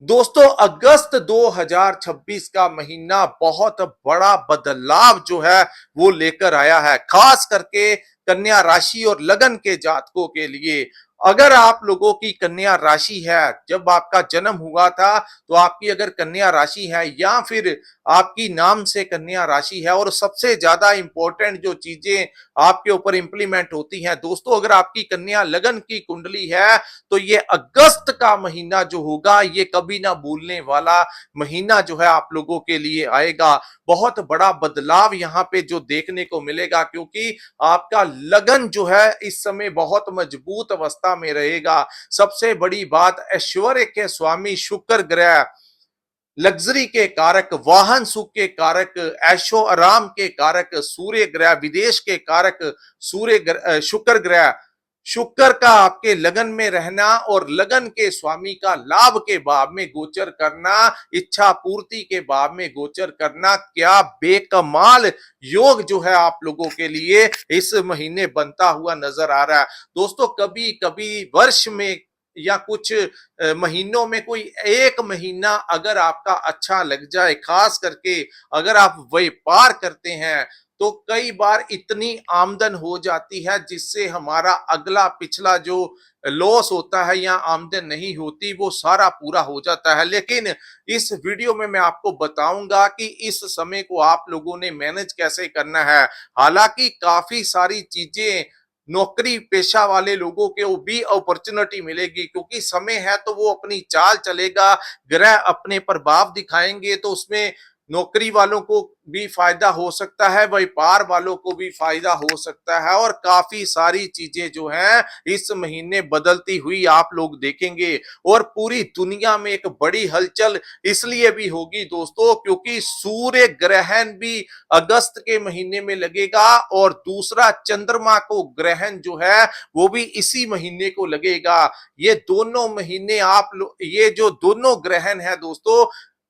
दोस्तों, अगस्त 2026 का महीना बहुत बड़ा बदलाव जो है वो लेकर आया है, खास करके कन्या राशि और लगन के जातकों के लिए। अगर आप लोगों की कन्या राशि है, जब आपका जन्म हुआ था तो आपकी अगर कन्या राशि है या फिर आपकी नाम से कन्या राशि है, और सबसे ज्यादा इंपॉर्टेंट जो चीजें आपके ऊपर इंप्लीमेंट होती हैं दोस्तों, अगर आपकी कन्या लगन की कुंडली है तो ये अगस्त का महीना जो होगा ये कभी ना भूलने वाला महीना जो है आप लोगों के लिए आएगा। बहुत बड़ा बदलाव यहाँ पे जो देखने को मिलेगा, क्योंकि आपका लगन जो है इस समय बहुत मजबूत अवस्था में रहेगा। सबसे बड़ी बात, ऐश्वर्य के स्वामी शुक्र ग्रह, लग्जरी के कारक, वाहन सुख के कारक, ऐशो आराम के कारक सूर्य ग्रह, विदेश के कारक शुक्र ग्रह, शुक्र का आपके लगन में रहना और लगन के स्वामी का लाभ के भाव में गोचर करना, इच्छा पूर्ति के भाव में गोचर करना, क्या बेकमाल योग जो है आप लोगों के लिए इस महीने बनता हुआ नजर आ रहा है। दोस्तों, कभी कभी वर्ष में या कुछ महीनों में कोई एक महीना अगर आपका अच्छा लग जाए, खास करके अगर आप व्यापार करते हैं, तो कई बार इतनी आमदन हो जाती है जिससे हमारा अगला पिछला जो लॉस होता है या आमदन नहीं होती वो सारा पूरा हो जाता है। लेकिन इस वीडियो में मैं आपको बताऊंगा कि इस समय को आप लोगों ने मैनेज कैसे करना है। हालांकि काफी सारी चीजें नौकरी पेशा वाले लोगों को भी अपॉर्चुनिटी मिलेगी, क्योंकि समय है तो वो अपनी चाल चलेगा, ग्रह अपने प्रभाव दिखाएंगे, तो उसमें नौकरी वालों को भी फायदा हो सकता है, व्यापार वालों को भी फायदा हो सकता है, और काफी सारी चीजें जो हैं इस महीने बदलती हुई आप लोग देखेंगे। और पूरी दुनिया में एक बड़ी हलचल इसलिए भी होगी दोस्तों, क्योंकि सूर्य ग्रहण भी अगस्त के महीने में लगेगा और दूसरा चंद्रमा को ग्रहण जो है वो भी इसी महीने को लगेगा। ये दोनों महीने ये जो दोनों ग्रहण है दोस्तों,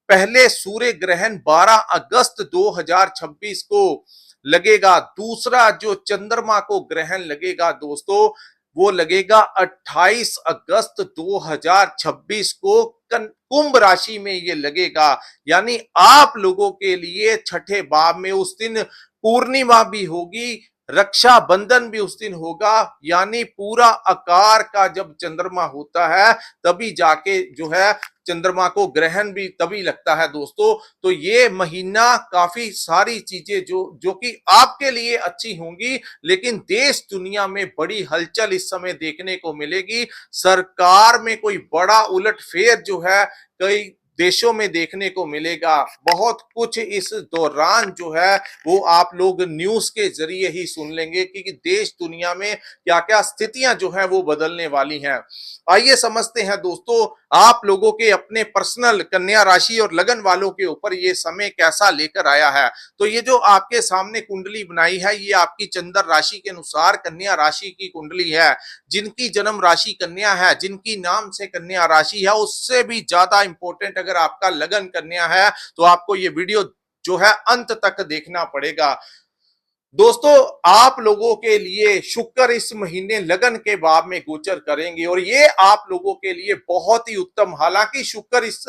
पहले सूर्य ग्रहण 12 अगस्त 2026 को लगेगा, दूसरा जो चंद्रमा को ग्रहण लगेगा दोस्तों वो लगेगा 28 अगस्त 2026 को। कुंभ राशि में ये लगेगा, यानी आप लोगों के लिए छठे भाव में उस दिन पूर्णिमा भी होगी, रक्षाबंधन भी उस दिन होगा, यानी पूरा आकार का जब चंद्रमा होता है तभी जाके जो है चंद्रमा को ग्रहण भी तभी लगता है दोस्तों। तो ये महीना काफी सारी चीजें जो जो कि आपके लिए अच्छी होंगी, लेकिन देश दुनिया में बड़ी हलचल इस समय देखने को मिलेगी। सरकार में कोई बड़ा उलटफेर जो है कई देशों में देखने को मिलेगा। बहुत कुछ इस दौरान जो है वो आप लोग न्यूज के जरिए ही सुन लेंगे कि देश दुनिया में क्या क्या स्थितियां जो है वो बदलने वाली हैं। आइए समझते हैं दोस्तों, आप लोगों के अपने पर्सनल कन्या राशि और लगन वालों के ऊपर ये समय कैसा लेकर आया है। तो ये जो आपके सामने कुंडली बनाई है ये आपकी चंद्र राशि के अनुसार कन्या राशि की कुंडली है। जिनकी जन्म राशि कन्या है, जिनकी नाम से कन्या राशि है, उससे भी ज्यादा इंपॉर्टेंट अगर आपका लगन कन्या है तो आपको ये वीडियो जो है अंत तक देखना पड़ेगा। दोस्तों, आप लोगों के लिए शुक्र इस महीने लगन के भाव में गोचर करेंगे और ये आप लोगों के लिए बहुत ही उत्तम। हालांकि शुक्र इस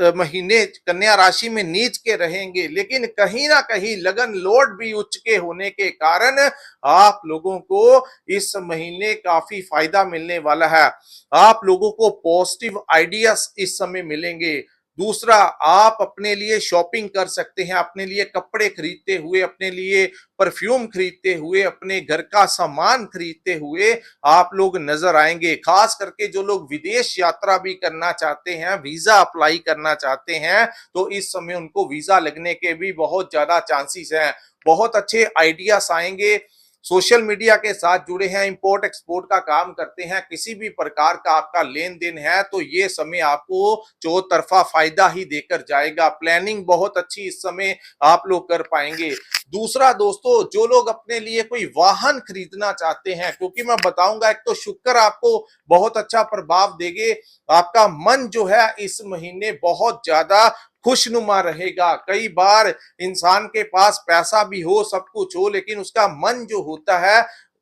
महीने कन्या राशि में नीच के रहेंगे, लेकिन कहीं ना कहीं लगन लॉर्ड भी उच्च के होने के कारण आप लोगों को इस महीने काफी फायदा मिलने वाला है। आप लोगों को पॉजिटिव आइडियाज इस समय मिलेंगे। दूसरा, आप अपने लिए शॉपिंग कर सकते हैं, अपने लिए कपड़े खरीदते हुए, अपने लिए परफ्यूम खरीदते हुए, अपने घर का सामान खरीदते हुए आप लोग नजर आएंगे। खास करके जो लोग विदेश यात्रा भी करना चाहते हैं, वीजा अप्लाई करना चाहते हैं, तो इस समय उनको वीजा लगने के भी बहुत ज्यादा चांसेस हैं। बहुत अच्छे आइडियाज आएंगे। सोशल मीडिया के साथ जुड़े हैं, इंपोर्ट एक्सपोर्ट का काम करते हैं, किसी भी प्रकार का आपका लेन देन है तो ये समय आपको चौतरफा फायदा ही देकर जाएगा। प्लानिंग बहुत अच्छी इस समय आप लोग कर पाएंगे। दूसरा दोस्तों, जो लोग अपने लिए कोई वाहन खरीदना चाहते हैं, क्योंकि मैं बताऊंगा, एक तो शुक्र आपको बहुत अच्छा प्रभाव देंगे, आपका मन जो है इस महीने बहुत ज्यादा खुशनुमा रहेगा। कई बार इंसान के पास पैसा भी हो, सब कुछ हो, लेकिन उसका मन जो होता है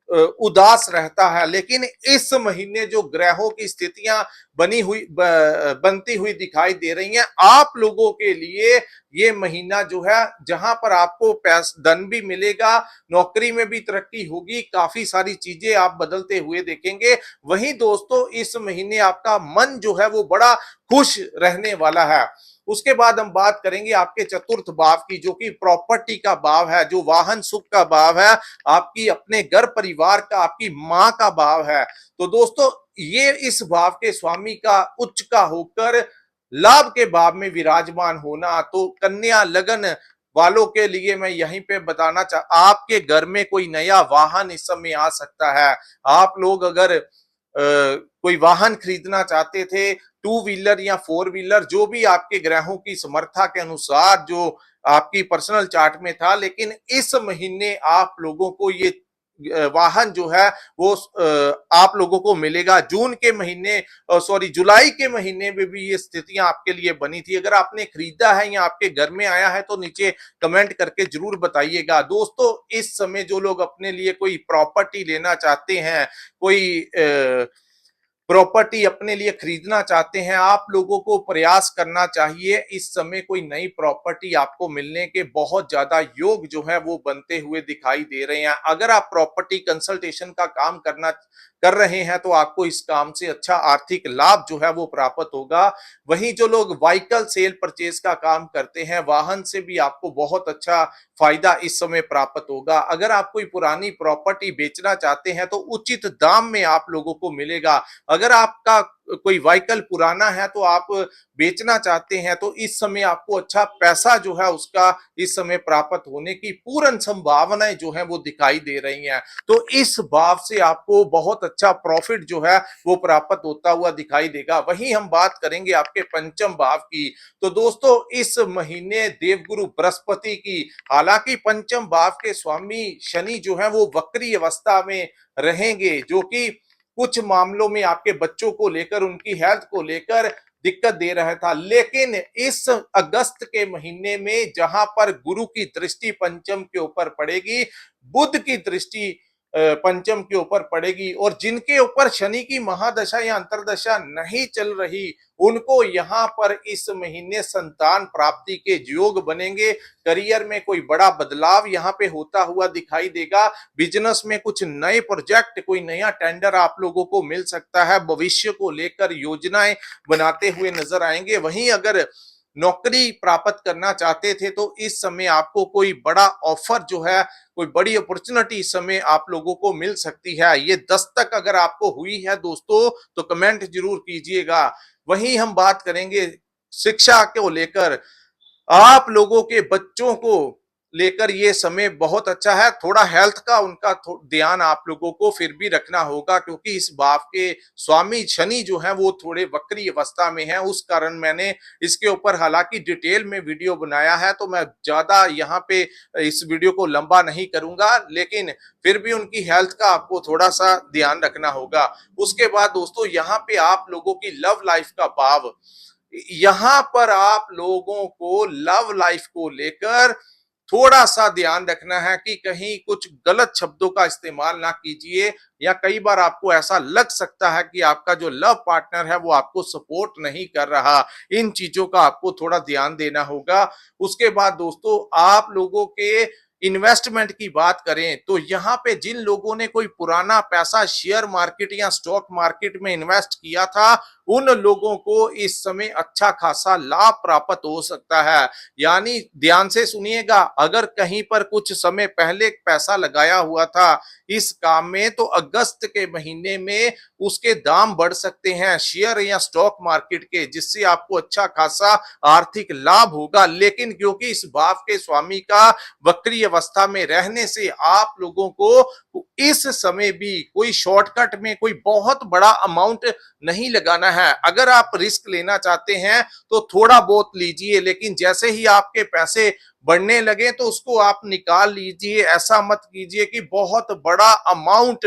उदास रहता है। लेकिन इस महीने जो ग्रहों की स्थितियां बनती हुई दिखाई दे रही हैं, आप लोगों के लिए ये महीना जो है, जहां पर आपको धन भी मिलेगा, नौकरी में भी तरक्की होगी, काफी सारी चीजें आप बदलते हुए देखेंगे। वहीं दोस्तों इस महीने आपका मन जो है वो बड़ा खुश रहने वाला है। उसके बाद हम बात करेंगे आपके चतुर्थ भाव की, जो कि प्रॉपर्टी का भाव है, जो वाहन सुख का भाव है, आपकी अपने घर परिवार का, आपकी मां का भाव है। तो दोस्तों ये इस भाव के स्वामी का उच्च का होकर लाभ के भाव में विराजमान होना, तो कन्या लगन वालों के लिए मैं यहीं पे बताना आपके घर में कोई नया वाहन इस समय आ सकता है। आप लोग अगर कोई वाहन खरीदना चाहते थे, टू व्हीलर या फोर व्हीलर, जो भी आपके ग्रहों की समर्था के अनुसार जो आपकी पर्सनल चार्ट में था, लेकिन इस महीने आप लोगों को ये वाहन जो है वो आप लोगों को मिलेगा। जून के महीने, सॉरी जुलाई के महीने में भी ये स्थितियां आपके लिए बनी थी। अगर आपने खरीदा है या आपके घर में आया है तो नीचे कमेंट करके जरूर बताइएगा। दोस्तों इस समय जो लोग अपने लिए कोई प्रॉपर्टी लेना चाहते हैं, कोई प्रॉपर्टी अपने लिए खरीदना चाहते हैं, आप लोगों को प्रयास करना चाहिए। इस समय कोई नई प्रॉपर्टी आपको मिलने के बहुत ज्यादा योग जो है वो बनते हुए दिखाई दे रहे हैं। अगर आप प्रॉपर्टी कंसल्टेशन का काम कर रहे हैं तो आपको इस काम से अच्छा आर्थिक लाभ जो है वो प्राप्त होगा। वहीं जो लोग व्हीकल सेल परचेज का काम करते हैं, वाहन से भी आपको बहुत अच्छा फायदा इस समय प्राप्त होगा। अगर आप कोई पुरानी प्रॉपर्टी बेचना चाहते हैं तो उचित दाम में आप लोगों को मिलेगा। अगर आपका कोई व्हीकल पुराना है तो आप बेचना चाहते हैं तो इस समय आपको अच्छा पैसा जो है उसका इस समय प्राप्त होने की पूर्ण संभावनाएं जो है वो दिखाई दे रही हैं। तो इस भाव से आपको बहुत अच्छा प्रॉफिट जो है वो प्राप्त होता हुआ दिखाई देगा। वहीं हम बात करेंगे आपके पंचम भाव की। तो दोस्तों इस महीने देवगुरु बृहस्पति की, हालांकि पंचम भाव के स्वामी शनि जो है वो वक्री अवस्था में रहेंगे, जो कि कुछ मामलों में आपके बच्चों को लेकर, उनकी हेल्थ को लेकर दिक्कत दे रहा था। लेकिन इस अगस्त के महीने में जहां पर गुरु की दृष्टि पंचम के ऊपर पड़ेगी, बुध की दृष्टि पंचम के ऊपर पड़ेगी, और जिनके ऊपर शनि की महादशा या अंतरदशा नहीं चल रही, उनको यहाँ पर इस महीने संतान प्राप्ति के योग बनेंगे। करियर में कोई बड़ा बदलाव यहाँ पे होता हुआ दिखाई देगा। बिजनेस में कुछ नए प्रोजेक्ट, कोई नया टेंडर आप लोगों को मिल सकता है। भविष्य को लेकर योजनाएं बनाते हुए नजर आएंगे। वहीं अगर नौकरी प्राप्त करना चाहते थे तो इस समय आपको कोई बड़ा ऑफर जो है, कोई बड़ी अपॉर्चुनिटी इस समय आप लोगों को मिल सकती है। ये दस्तक अगर आपको हुई है दोस्तों तो कमेंट जरूर कीजिएगा। वहीं हम बात करेंगे शिक्षा को लेकर। आप लोगों के बच्चों को लेकर ये समय बहुत अच्छा है। थोड़ा हेल्थ का उनका ध्यान आप लोगों को फिर भी रखना होगा, क्योंकि इस भाव के स्वामी शनि जो है वो थोड़े वक्री अवस्था में है। उस कारण मैंने इसके ऊपर हालांकि डिटेल में वीडियो बनाया है, तो मैं ज्यादा यहाँ पे इस वीडियो को लंबा नहीं करूंगा, लेकिन फिर भी उनकी हेल्थ का आपको थोड़ा सा ध्यान रखना होगा। उसके बाद दोस्तों यहाँ पे आप लोगों की लव लाइफ का भाव, यहां पर आप लोगों को लव लाइफ को लेकर थोड़ा सा ध्यान रखना है कि कहीं कुछ गलत शब्दों का इस्तेमाल ना कीजिए, या कई बार आपको ऐसा लग सकता है कि आपका जो लव पार्टनर है वो आपको सपोर्ट नहीं कर रहा। इन चीजों का आपको थोड़ा ध्यान देना होगा। उसके बाद दोस्तों आप लोगों के इन्वेस्टमेंट की बात करें तो यहाँ पे जिन लोगों ने कोई पुराना पैसा शेयर मार्केट या स्टॉक मार्केट में इन्वेस्ट किया था, उन लोगों को इस समय अच्छा खासा लाभ प्राप्त हो सकता है। यानी ध्यान से सुनिएगा, अगर कहीं पर कुछ समय पहले पैसा लगाया हुआ था इस काम में, तो अगस्त के महीने में उसके दाम बढ़ सकते हैं शेयर या स्टॉक मार्केट के, जिससे आपको अच्छा खासा आर्थिक लाभ होगा। लेकिन क्योंकि इस भाव के स्वामी का वक्री अवस्था में रहने से आप लोगों को इस समय भी कोई शॉर्टकट में कोई बहुत बड़ा अमाउंट नहीं लगाना है। अगर आप रिस्क लेना चाहते हैं तो थोड़ा बहुत लीजिए, लेकिन जैसे ही आपके पैसे बढ़ने लगे तो उसको आप निकाल लीजिए। ऐसा मत कीजिए कि बहुत बड़ा अमाउंट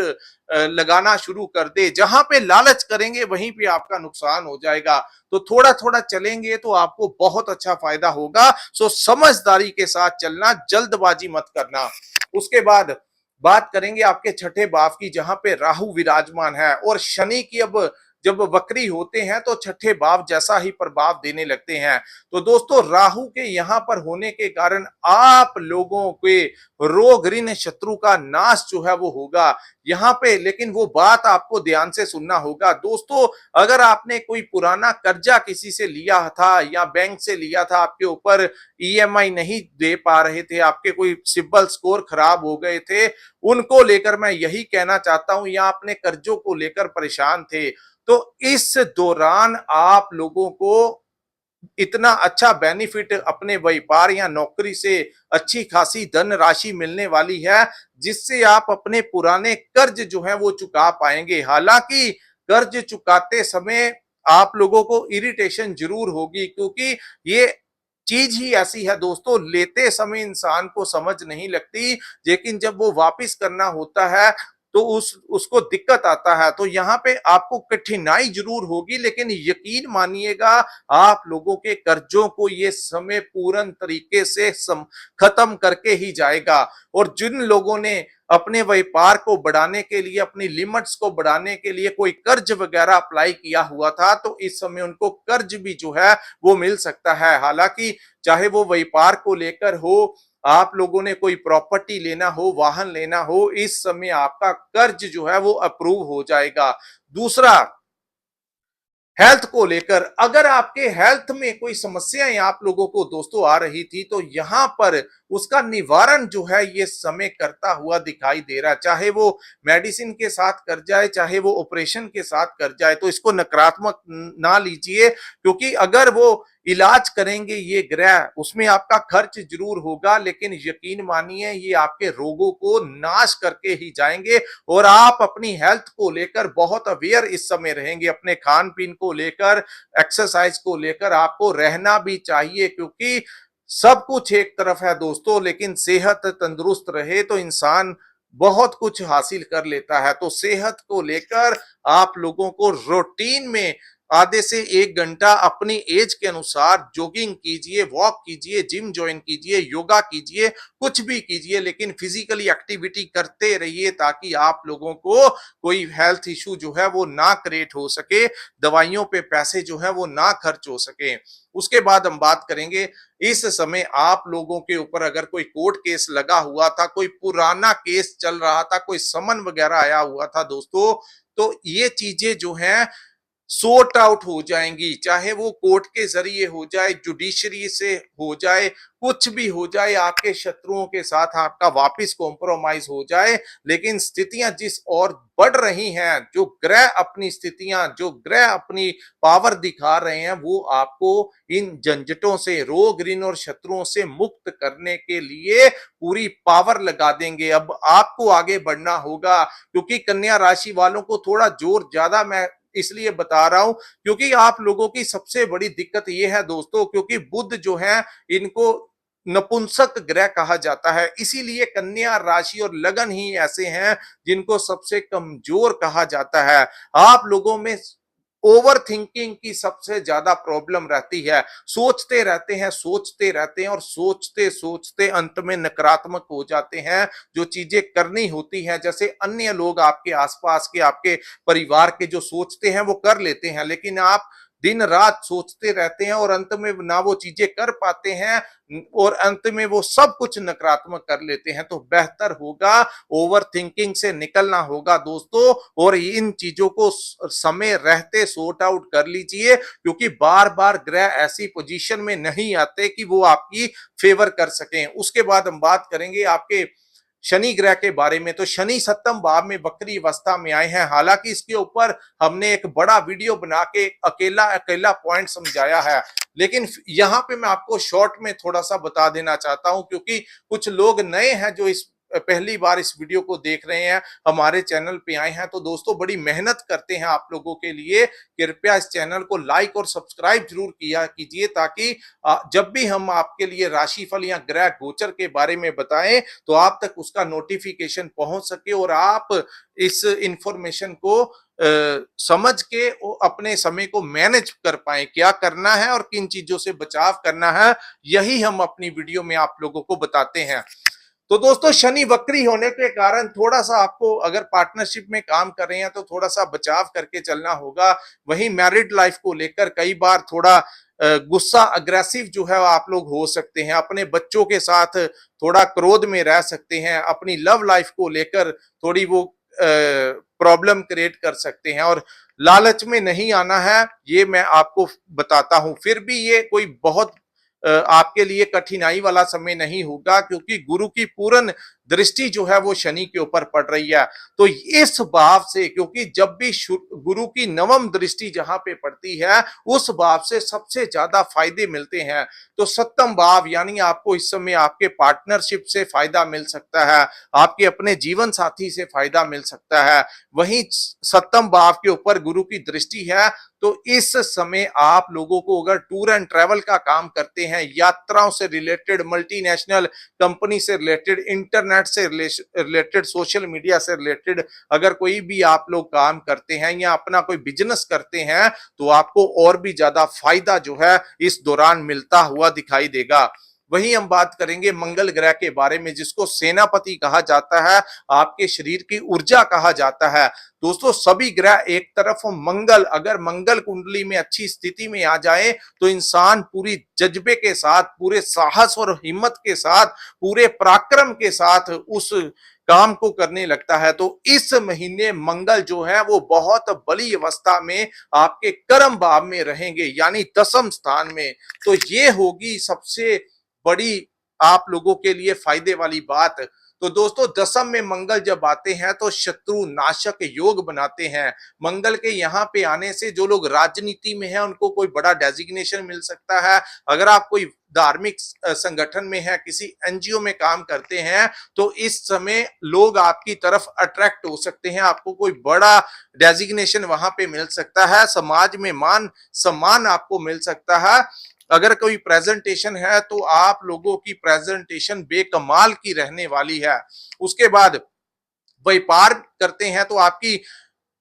लगाना शुरू कर दे। जहां पे लालच करेंगे वहीं पे आपका नुकसान हो जाएगा। तो थोड़ा थोड़ा चलेंगे तो आपको बहुत अच्छा फायदा होगा। सो समझदारी के साथ चलना, जल्दबाजी मत करना। उसके बाद बात करेंगे आपके छठे भाव की, जहां पे राहु विराजमान है और शनि की अब जब वक्री होते हैं तो छठे भाव जैसा ही प्रभाव देने लगते हैं। तो दोस्तों राहु के यहां पर होने के कारण आप लोगों के रोग ऋण शत्रु का नाश जो है वो होगा यहाँ पे। लेकिन वो बात आपको ध्यान से सुनना होगा दोस्तों, अगर आपने कोई पुराना कर्जा किसी से लिया था या बैंक से लिया था, आपके ऊपर ईएमआई नहीं दे पा रहे थे, आपके कोई सिबिल स्कोर खराब हो गए थे, उनको लेकर मैं यही कहना चाहता हूं, या अपने कर्जों को लेकर परेशान थे, तो इस दौरान आप लोगों को इतना अच्छा बेनिफिट अपने व्यापार या नौकरी से अच्छी खासी धन राशि मिलने वाली है, जिससे आप अपने पुराने कर्ज जो है वो चुका पाएंगे। हालांकि कर्ज चुकाते समय आप लोगों को इरिटेशन जरूर होगी, क्योंकि ये चीज ही ऐसी है दोस्तों, लेते समय इंसान को समझ नहीं लगती, लेकिन जब वो वापिस करना होता है तो उसको दिक्कत आता है। तो यहाँ पे आपको कठिनाई जरूर होगी, लेकिन यकीन मानिएगा आप लोगों के कर्जों को ये समय पूर्ण तरीके से खत्म करके ही जाएगा। और जिन लोगों ने अपने व्यापार को बढ़ाने के लिए, अपनी लिमिट्स को बढ़ाने के लिए कोई कर्ज वगैरह अप्लाई किया हुआ था, तो इस समय उनको कर्ज भी जो है वो मिल सकता है। हालांकि चाहे वो व्यापार को लेकर हो, आप लोगों ने कोई प्रॉपर्टी लेना हो, वाहन लेना हो, इस समय आपका कर्ज जो है वो अप्रूव हो जाएगा। दूसरा, हेल्थ को लेकर, अगर आपके हेल्थ में कोई समस्याएं आप लोगों को दोस्तों आ रही थी, तो यहां पर उसका निवारण जो है ये समय करता हुआ दिखाई दे रहा है। चाहे वो मेडिसिन के साथ कर जाए, चाहे वो ऑपरेशन के साथ कर जाए, तो इसको नकारात्मक ना लीजिए, क्योंकि अगर वो इलाज करेंगे ये ग्रह, उसमें आपका खर्च जरूर होगा, लेकिन यकीन मानिए ये आपके रोगों को नाश करके ही जाएंगे। और आप अपनी हेल्थ को लेकर बहुत अवेयर इस समय रहेंगे, अपने खान पीन को लेकर, एक्सरसाइज को लेकर आपको रहना भी चाहिए, क्योंकि सब कुछ एक तरफ है दोस्तों, लेकिन सेहत तंदुरुस्त रहे तो इंसान बहुत कुछ हासिल कर लेता है। तो सेहत को लेकर आप लोगों को रूटीन में आधे से 1 घंटा अपनी एज के अनुसार जॉगिंग कीजिए, वॉक कीजिए, जिम ज्वाइन कीजिए, योगा कीजिए, कुछ भी कीजिए, लेकिन फिजिकली एक्टिविटी करते रहिए, ताकि आप लोगों को कोई हेल्थ इशू जो है वो ना क्रिएट हो सके, दवाइयों पे पैसे जो है वो ना खर्च हो सके। उसके बाद हम बात करेंगे, इस समय आप लोगों के ऊपर अगर कोई कोर्ट केस लगा हुआ था, कोई पुराना केस चल रहा था, कोई समन वगैरह आया हुआ था दोस्तों, तो ये चीजें जो हैं सॉर्ट आउट हो जाएंगी, चाहे वो कोर्ट के जरिए हो जाए, जुडिशरी से हो जाए, कुछ भी हो जाए, आपके शत्रुओं के साथ आपका वापिस कॉम्प्रोमाइज हो जाए। लेकिन स्थितियां जिस और बढ़ रही हैं, जो ग्रह अपनी स्थितियां, जो ग्रह अपनी पावर दिखा रहे हैं, वो आपको इन झंझटों से, रोग ऋण और शत्रुओं से मुक्त करने के लिए पूरी पावर लगा देंगे। अब आपको आगे बढ़ना होगा, क्योंकि कन्या राशि वालों को थोड़ा जोर ज्यादा मैं इसलिए बता रहा हूं, क्योंकि आप लोगों की सबसे बड़ी दिक्कत यह है दोस्तों, क्योंकि बुध जो है इनको नपुंसक ग्रह कहा जाता है, इसीलिए कन्या राशि और लगन ही ऐसे हैं जिनको सबसे कमजोर कहा जाता है। आप लोगों में ओवर थिंकिंग की सबसे ज्यादा प्रॉब्लम रहती है, सोचते रहते हैं, सोचते रहते हैं, और सोचते सोचते अंत में नकारात्मक हो जाते हैं। जो चीजें करनी होती हैं, जैसे अन्य लोग आपके आसपास के, आपके परिवार के जो सोचते हैं वो कर लेते हैं, लेकिन आप दिन रात सोचते रहते हैं और अंत में ना वो चीजें कर पाते हैं, और अंत में वो सब कुछ नकारात्मक कर लेते हैं। तो बेहतर होगा ओवर थिंकिंग से निकलना होगा दोस्तों, और इन चीजों को समय रहते सॉर्ट आउट कर लीजिए, क्योंकि बार बार ग्रह ऐसी पोजीशन में नहीं आते कि वो आपकी फेवर कर सकें। उसके बाद हम बात करेंगे आपके शनि ग्रह के बारे में। तो शनि सप्तम भाव में वक्री अवस्था में आए हैं, हालांकि इसके ऊपर हमने एक बड़ा वीडियो बना के अकेला अकेला पॉइंट समझाया है, लेकिन यहाँ पे मैं आपको शॉर्ट में थोड़ा सा बता देना चाहता हूं, क्योंकि कुछ लोग नए हैं जो इस पहली बार इस वीडियो को देख रहे हैं, हमारे चैनल पे आए हैं। तो दोस्तों बड़ी मेहनत करते हैं आप लोगों के लिए, कृपया इस चैनल को लाइक और सब्सक्राइब जरूर किया कीजिए, ताकि जब भी हम आपके लिए राशिफल या ग्रह गोचर के बारे में बताएं, तो आप तक उसका नोटिफिकेशन पहुंच सके, और आप इस इंफॉर्मेशन को समझ के अपने समय को मैनेज कर पाए, क्या करना है और किन चीजों से बचाव करना है, यही हम अपनी वीडियो में आप लोगों को बताते हैं। तो दोस्तों शनि वक्री होने के कारण थोड़ा सा आपको अगर पार्टनरशिप में काम कर रहे हैं तो थोड़ा सा बचाव करके चलना होगा। वहीं मैरिड लाइफ को लेकर कई बार थोड़ा गुस्सा अग्रेसिव जो है आप लोग हो सकते हैं, अपने बच्चों के साथ थोड़ा क्रोध में रह सकते हैं, अपनी लव लाइफ को लेकर थोड़ी वो प्रॉब्लम क्रिएट कर सकते हैं और लालच में नहीं आना है, ये मैं आपको बताता हूं। फिर भी ये कोई बहुत आपके लिए कठिनाई वाला समय नहीं होगा, क्योंकि गुरु की पूर्ण दृष्टि जो है वो शनि के ऊपर पड़ रही है। तो इस भाव से, क्योंकि जब भी गुरु की नवम दृष्टि जहां पे पड़ती है उस भाव से सबसे ज्यादा फायदे मिलते हैं। तो सप्तम भाव यानी आपको इस समय आपके पार्टनरशिप से फायदा मिल सकता है, आपके अपने जीवन साथी से फायदा मिल सकता है। वहीं सप्तम भाव के ऊपर गुरु की दृष्टि है, तो इस समय आप लोगों को अगर टूर एंड ट्रैवल का काम करते हैं, यात्राओं से रिलेटेड, मल्टीनेशनल कंपनी से रिलेटेड, इंटरनेट से रिलेटेड, सोशल मीडिया से रिलेटेड अगर कोई भी आप लोग काम करते हैं या अपना कोई बिजनेस करते हैं, तो आपको और भी ज्यादा फायदा जो है इस दौरान मिलता हुआ दिखाई देगा। वहीं हम बात करेंगे मंगल ग्रह के बारे में, जिसको सेनापति कहा जाता है, आपके शरीर की ऊर्जा कहा जाता है। दोस्तों सभी ग्रह एक तरफ, मंगल अगर मंगल कुंडली में अच्छी स्थिति में आ जाए तो इंसान पूरी जज्बे के साथ, पूरे साहस और हिम्मत के साथ, पूरे पराक्रम के साथ उस काम को करने लगता है। तो इस महीने मंगल जो है वो बहुत बड़ी अवस्था में आपके कर्म भाव में रहेंगे, यानी दसम स्थान में। तो ये होगी सबसे बड़ी आप लोगों के लिए फायदे वाली बात। तो दोस्तों दसम में मंगल जब आते हैं तो शत्रु नाशक योग बनाते हैं। मंगल के यहाँ पे आने से जो लोग राजनीति में हैं उनको कोई बड़ा डेजिग्नेशन मिल सकता है। अगर आप कोई धार्मिक संगठन में है, किसी एनजीओ में काम करते हैं, तो इस समय लोग आपकी तरफ अट्रैक्ट हो सकते हैं, आपको कोई बड़ा डेजिग्नेशन वहां पे मिल सकता है, समाज में मान सम्मान आपको मिल सकता है। अगर कोई प्रेजेंटेशन है तो आप लोगों की प्रेजेंटेशन बेकमाल की रहने वाली है। उसके बाद व्यापार करते हैं तो आपकी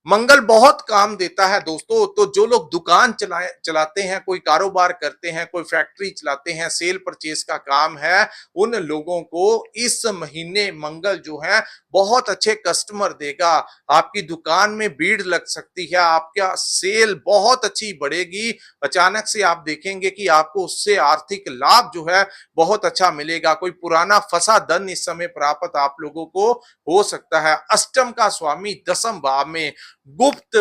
मंगल बहुत काम देता है दोस्तों। तो जो लोग दुकान चलाते हैं, कोई कारोबार करते हैं, कोई फैक्ट्री चलाते हैं, सेल परचेज का काम है, उन लोगों को इस महीने मंगल जो है बहुत अच्छे कस्टमर देगा। आपकी दुकान में भीड़ लग सकती है, आपका सेल बहुत अच्छी बढ़ेगी। अचानक से आप देखेंगे कि आपको उससे आर्थिक लाभ जो है बहुत अच्छा मिलेगा। कोई पुराना फंसा धन इस समय प्राप्त आप लोगों को हो सकता है। अष्टम का स्वामी दसम भाव में गुप्त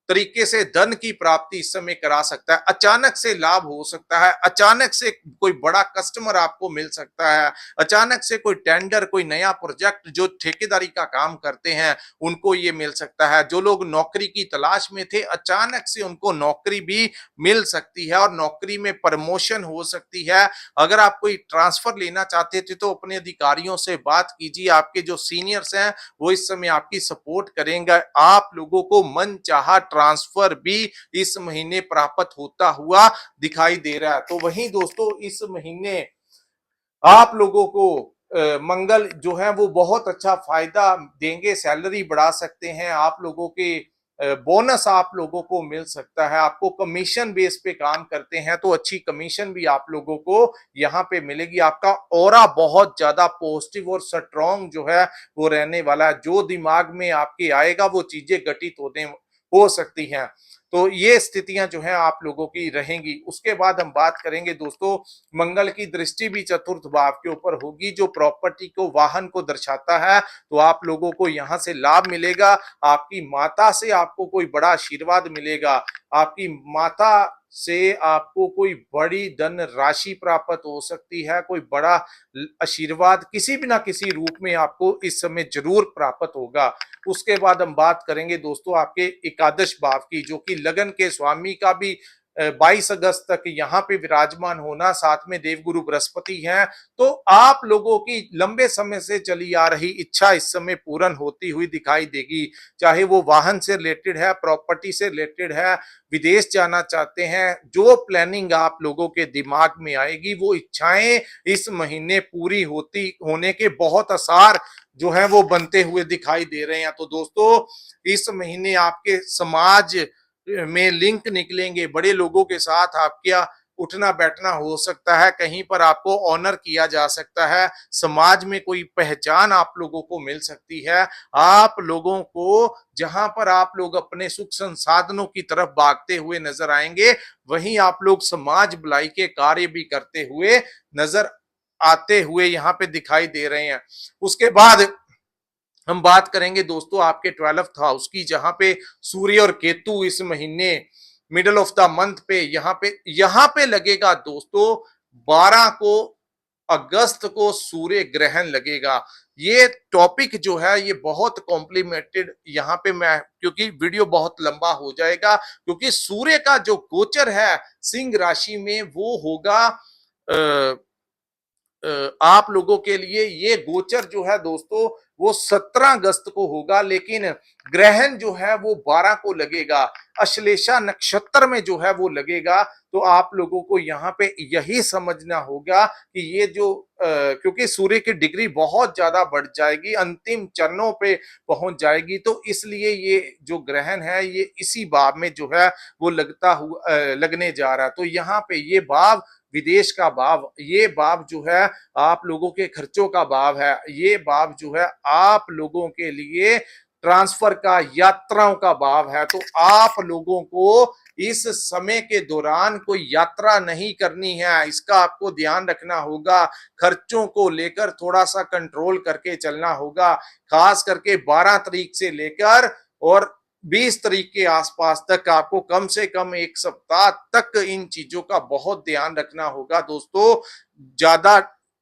तरीके से धन की प्राप्ति इस समय करा सकता है। अचानक से लाभ हो सकता है, अचानक से कोई बड़ा कस्टमर आपको मिल सकता है, अचानक से कोई टेंडर, कोई नया प्रोजेक्ट, जो ठेकेदारी का काम करते हैं उनको ये मिल सकता है। जो लोग नौकरी की तलाश में थे, अचानक से उनको नौकरी भी मिल सकती है और नौकरी में प्रमोशन हो सकती है। अगर आप कोई ट्रांसफर लेना चाहते थे तो अपने अधिकारियों से बात कीजिए, आपके जो सीनियर्स हैं वो इस समय आपकी सपोर्ट करेंगे। आप लोगों को मन चाहा ट्रांसफर भी इस महीने प्राप्त होता हुआ दिखाई दे रहा है। तो वहीं दोस्तों इस महीने आप लोगों को मंगल जो है वो बहुत अच्छा फायदा देंगे, सैलरी बढ़ा सकते हैं आप लोगों के, बोनस आप लोगों को मिल सकता है। आपको कमीशन बेस पे काम करते हैं तो अच्छी कमीशन भी आप लोगों को यहाँ पे मिलेगी। आपका ऑरा बहुत ज्यादा पॉजिटिव और स्ट्रॉन्ग जो है वो रहने वाला है। जो दिमाग में आपके आएगा वो चीजें घटित होने हो सकती हैं। तो ये स्थितियां जो है आप लोगों की रहेंगी। उसके बाद हम बात करेंगे दोस्तों, मंगल की दृष्टि भी चतुर्थ भाव के ऊपर होगी, जो प्रॉपर्टी को, वाहन को दर्शाता है। तो आप लोगों को यहाँ से लाभ मिलेगा। आपकी माता से आपको कोई बड़ा आशीर्वाद मिलेगा, आपकी माता से आपको कोई बड़ी धन राशि प्राप्त हो सकती है, कोई बड़ा आशीर्वाद किसी भी ना किसी रूप में आपको इस समय जरूर प्राप्त होगा। उसके बाद हम बात करेंगे दोस्तों आपके एकादश भाव की, जो कि लगन के स्वामी का भी 22 अगस्त तक यहाँ पे विराजमान होना, साथ में देवगुरु बृहस्पति हैं। तो आप लोगों की लंबे समय से चली आ रही इच्छा इस समय पूर्ण होती हुई दिखाई देगी। चाहे वो वाहन से रिलेटेड है, प्रॉपर्टी से रिलेटेड है, विदेश जाना चाहते हैं, जो प्लानिंग आप लोगों के दिमाग में आएगी वो इच्छाएं इस महीने पूरी होने के बहुत आसार जो है वो बनते हुए दिखाई दे रहे हैं। तो दोस्तों इस महीने आपके समाज में लिंक निकलेंगे, बड़े लोगों के साथ आपका उठना बैठना हो सकता है, कहीं पर आपको ऑनर किया जा सकता है, समाज में कोई पहचान आप लोगों को मिल सकती है। आप लोगों को जहां पर आप लोग अपने सुख संसाधनों की तरफ भागते हुए नजर आएंगे, वहीं आप लोग समाज भलाई के कार्य भी करते हुए नजर आते हुए यहां पे दिखाई दे रहे हैं। उसके बाद हम बात करेंगे दोस्तों आपके 12th हाउस की, जहां पे सूर्य और केतु इस महीने मिडल ऑफ द मंथ पे यहां पे लगेगा दोस्तों। 12 को अगस्त को सूर्य ग्रहण लगेगा। ये टॉपिक जो है ये बहुत कॉम्प्लीमेंटेड, यहाँ पे मैं क्योंकि वीडियो बहुत लंबा हो जाएगा, क्योंकि सूर्य का जो गोचर है सिंह राशि में वो होगा आप लोगों के लिए। ये गोचर जो है दोस्तों वो 17 अगस्त को होगा, लेकिन ग्रहण जो है वो 12 को लगेगा, अश्लेषा नक्षत्र में जो है वो लगेगा। तो आप लोगों को यहाँ पे यही समझना होगा कि ये जो क्योंकि सूर्य की डिग्री बहुत ज्यादा बढ़ जाएगी, अंतिम चरणों पे पहुंच जाएगी, तो इसलिए ये जो ग्रहण है ये इसी भाव में जो है वो लगने जा रहा है। तो यहाँ पे ये भाव विदेश का भाव, ये भाव जो है आप लोगों के खर्चों का भाव है, ये भाव जो है आप लोगों के लिए ट्रांसफर का, यात्राओं का भाव है। तो आप लोगों को इस समय के दौरान कोई यात्रा नहीं करनी है, इसका आपको ध्यान रखना होगा। खर्चों को लेकर थोड़ा सा कंट्रोल करके चलना होगा, खास करके 12 तारीख से लेकर और 20 तारीख के आसपास तक आपको कम से कम 1 सप्ताह तक इन चीजों का बहुत ध्यान रखना होगा दोस्तों। ज्यादा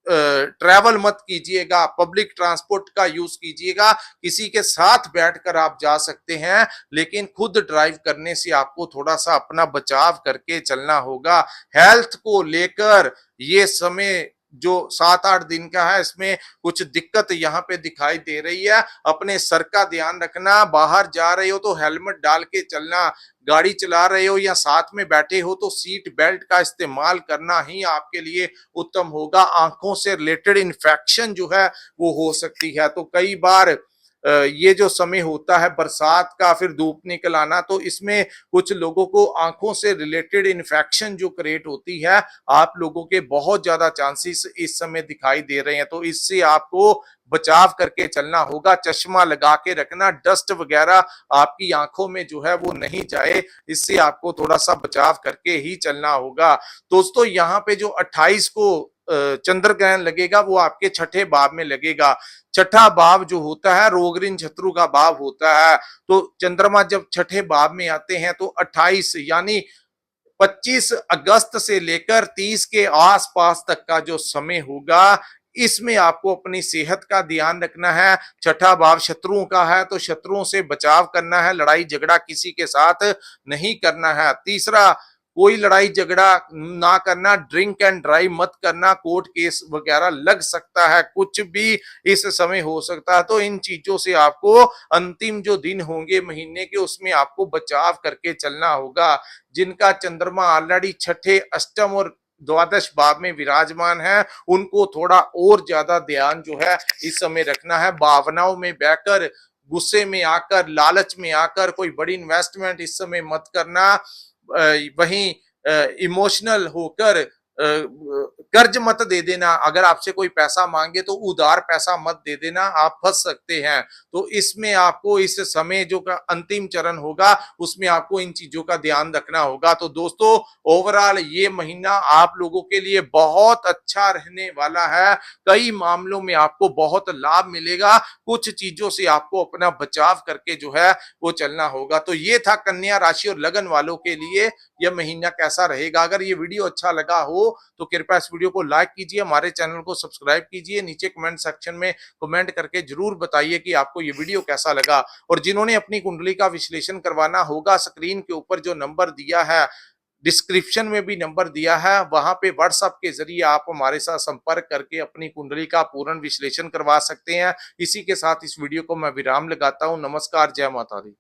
ट्रैवल मत कीजिएगा, पब्लिक ट्रांसपोर्ट का यूज कीजिएगा। किसी के साथ बैठकर आप जा सकते हैं, लेकिन खुद ड्राइव करने से आपको थोड़ा सा अपना बचाव करके चलना होगा। हेल्थ को लेकर ये समय जो 7-8 दिन का है, इसमें कुछ दिक्कत यहाँ पे दिखाई दे रही है। अपने सर का ध्यान रखना, बाहर जा रहे हो तो हेलमेट डाल के चलना, गाड़ी चला रहे हो या साथ में बैठे हो तो सीट बेल्ट का इस्तेमाल करना ही आपके लिए उत्तम होगा। आंखों से रिलेटेड इन्फेक्शन जो है वो हो सकती है। तो कई बार ये जो समय होता है बरसात का, फिर धूप निकल आना, तो इसमें कुछ लोगों को आंखों से रिलेटेड इन्फेक्शन जो क्रिएट होती है, आप लोगों के बहुत ज्यादा चांसेस इस समय दिखाई दे रहे हैं। तो इससे आपको बचाव करके चलना होगा, चश्मा लगा के रखना, डस्ट वगैरह आपकी आंखों में जो है वो नहीं जाए, इससे आपको थोड़ा सा बचाव करके ही चलना होगा। दोस्तों यहाँ पे जो 28 को चंद्र ग्रहण लगेगा वो आपके छठे भाव में लगेगा। छठा भाव जो होता है रोग ऋण शत्रु का भाव होता है। तो चंद्रमा जब छठे भाव में आते हैं तो 28 यानी 25 अगस्त से लेकर 30 के आसपास तक का जो समय होगा, इसमें आपको अपनी सेहत का ध्यान रखना है। छठा भाव शत्रुओं का है, तो शत्रुओं से बचाव करना है, लड़ाई झगड़ा किसी के साथ नहीं करना है। तीसरा, कोई लड़ाई झगड़ा ना करना, ड्रिंक एंड ड्राइव मत करना, कोर्ट केस वगैरह लग सकता है, कुछ भी इस समय हो सकता है। तो इन चीजों से आपको अंतिम जो दिन होंगे महीने के, उसमें आपको बचाव करके चलना होगा। जिनका चंद्रमा ऑलरेडी छठे, अष्टम और द्वादश भाव में विराजमान है, उनको थोड़ा और ज्यादा ध्यान जो है इस समय रखना है। भावनाओं में बहकर, गुस्से में आकर, लालच में आकर कोई बड़ी इन्वेस्टमेंट इस समय मत करना। वहीं इमोशनल होकर कर्ज मत दे देना। अगर आपसे कोई पैसा मांगे तो उधार पैसा मत दे देना, आप फंस सकते हैं। तो इसमें आपको इस समय जो का अंतिम चरण होगा उसमें आपको इन चीजों का ध्यान रखना होगा। तो दोस्तों ओवरऑल ये महीना आप लोगों के लिए बहुत अच्छा रहने वाला है। कई मामलों में आपको बहुत लाभ मिलेगा, कुछ चीजों से आपको अपना बचाव करके जो है वो चलना होगा। तो ये था कन्या राशि और लगन वालों के लिए यह महीना कैसा रहेगा। अगर ये वीडियो अच्छा लगा हो तो कृपया इस वीडियो को लाइक कीजिए, हमारे चैनल को सब्सक्राइब कीजिए, नीचे कमेंट सेक्शन में कमेंट करके जरूर बताइए कि आपको ये वीडियो कैसा लगा। और जिन्होंने अपनी कुंडली का विश्लेषण करवाना होगा, स्क्रीन के ऊपर जो नंबर दिया है, डिस्क्रिप्शन में भी नंबर दिया है, वहां पे व्हाट्सएप के जरिए आप हमारे साथ संपर्क करके अपनी कुंडली का पूर्ण विश्लेषण करवा सकते हैं। इसी के साथ इस वीडियो को मैं विराम लगाता हूं। नमस्कार, जय माता दी।